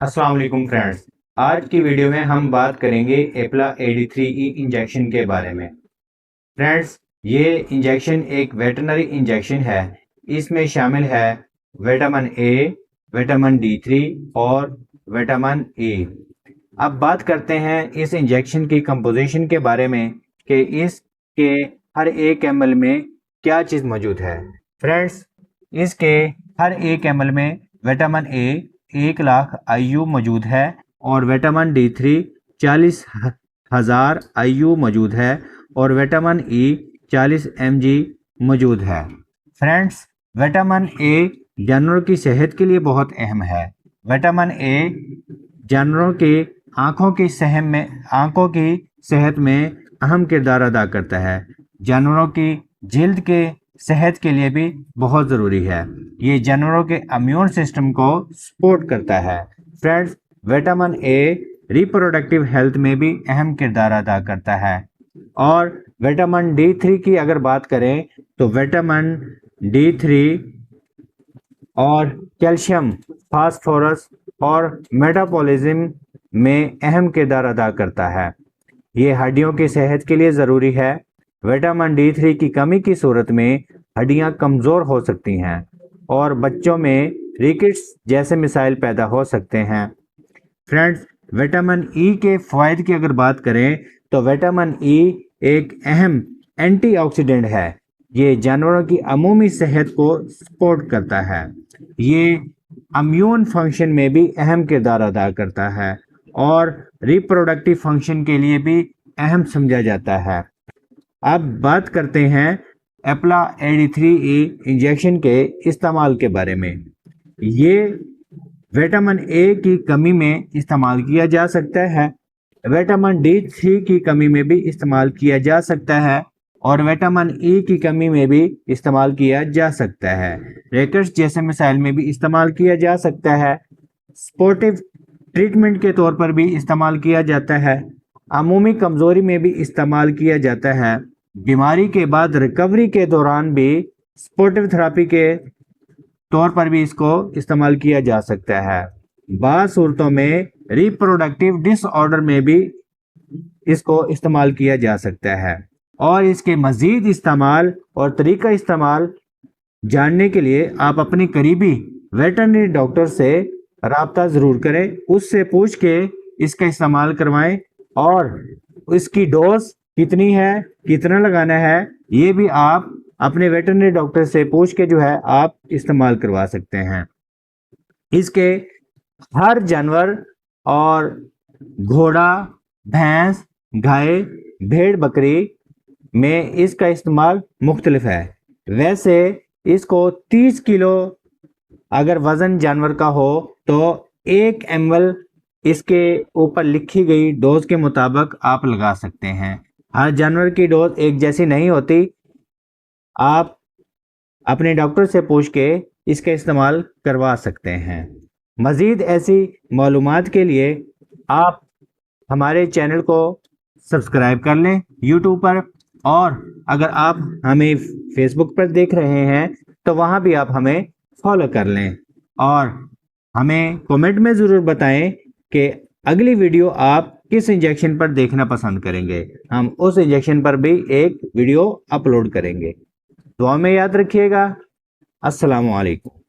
अस्सलाम वालेकुम फ्रेंड्स। आज की वीडियो में हम बात करेंगे एप्ला AD3E इंजेक्शन के बारे में। फ्रेंड्स, ये इंजेक्शन एक वेटरनरी इंजेक्शन है। इसमें शामिल है विटामिन ए, विटामिन D3 और विटामिन E। अब बात करते हैं इस इंजेक्शन की कंपोजिशन के बारे में कि इसके हर एक ml में क्या चीज़ मौजूद है। फ्रेंड्स, इसके हर एक ml में विटामिन ए 1,00,000 IU मौजूद है और विटामिन D3 40,000 IU मौजूद है और विटामिन E 40 mg मौजूद है। फ्रेंड्स, विटामिन ए जानवरों की सेहत के लिए बहुत अहम है। विटामिन ए जानवरों की आँखों की सेहत में अहम किरदार अदा करता है। जानवरों की जल्द के सेहत के लिए भी बहुत ज़रूरी है। ये जानवरों के इम्यून सिस्टम को सपोर्ट करता है। Friends, vitamin A reproductive health में भी अहम किरदार अदा करता है। और विटामिन D3 की अगर बात करें तो विटामिन D3 और कैल्शियम, फास्फोरस और मेटाबॉलिज्म में अहम किरदार अदा करता है। ये हड्डियों की सेहत के लिए ज़रूरी है। विटामिन D3 की कमी की सूरत में हड्डियां कमज़ोर हो सकती हैं और बच्चों में रिकेट्स जैसे मिसाइल पैदा हो सकते हैं। फ्रेंड्स, विटामिन E के फ़ायदे की अगर बात करें तो विटामिन E एक अहम एंटीऑक्सीडेंट है। ये जानवरों की अमूमी सेहत को सपोर्ट करता है। ये इम्यून फंक्शन में भी अहम किरदार अदा करता है और रिप्रोडक्टिव फंक्शन के लिए भी अहम समझा जाता है। अब बात करते हैं एप्ला AD3E इंजेक्शन के इस्तेमाल के बारे में। ये विटामिन ए की कमी में इस्तेमाल किया जा सकता है, विटामिन D3 की कमी में भी इस्तेमाल किया जा सकता है और विटामिन E की कमी में भी इस्तेमाल किया जा सकता है। रिकेट्स जैसे मिसाइल में भी इस्तेमाल किया जा सकता है। सपोर्टिव ट्रीटमेंट के तौर पर भी इस्तेमाल किया जाता है। अमूमी कमज़ोरी में भी इस्तेमाल किया जाता है। बीमारी के बाद रिकवरी के दौरान भी सपोर्टिव थेरेपी के तौर पर भी इसको इस्तेमाल किया जा सकता है। बाज़ सूरतों में रिप्रोडक्टिव डिसऑर्डर में भी इसको इस्तेमाल किया जा सकता है। और इसके मज़ीद इस्तेमाल और तरीका इस्तेमाल जानने के लिए आप अपने करीबी वेटरनरी डॉक्टर से राब्ता ज़रूर करें। उससे पूछ के इसका इस्तेमाल करवाएं और इसकी डोज कितनी है, कितना लगाना है, ये भी आप अपने वेटरनरी डॉक्टर से पूछ के जो है आप इस्तेमाल करवा सकते हैं। इसके हर जानवर और घोड़ा, भैंस, गाय, भेड़, बकरी में इसका इस्तेमाल मुख्तलिफ है। वैसे इसको 30 किलो अगर वज़न जानवर का हो तो 1 ml इसके ऊपर लिखी गई डोज के मुताबिक आप लगा सकते हैं। हर जानवर की डोज एक जैसी नहीं होती। आप अपने डॉक्टर से पूछ के इसका इस्तेमाल करवा सकते हैं। मज़ीद ऐसी मालूमात के लिए आप हमारे चैनल को सब्सक्राइब कर लें यूट्यूब पर, और अगर आप हमें फेसबुक पर देख रहे हैं तो वहाँ भी आप हमें फॉलो कर लें और हमें कमेंट में ज़रूर बताएं कि अगली वीडियो आप किस इंजेक्शन पर देखना पसंद करेंगे। हम उस इंजेक्शन पर भी एक वीडियो अपलोड करेंगे। दुआ में याद रखिएगा। अस्सलामु अलैकुम।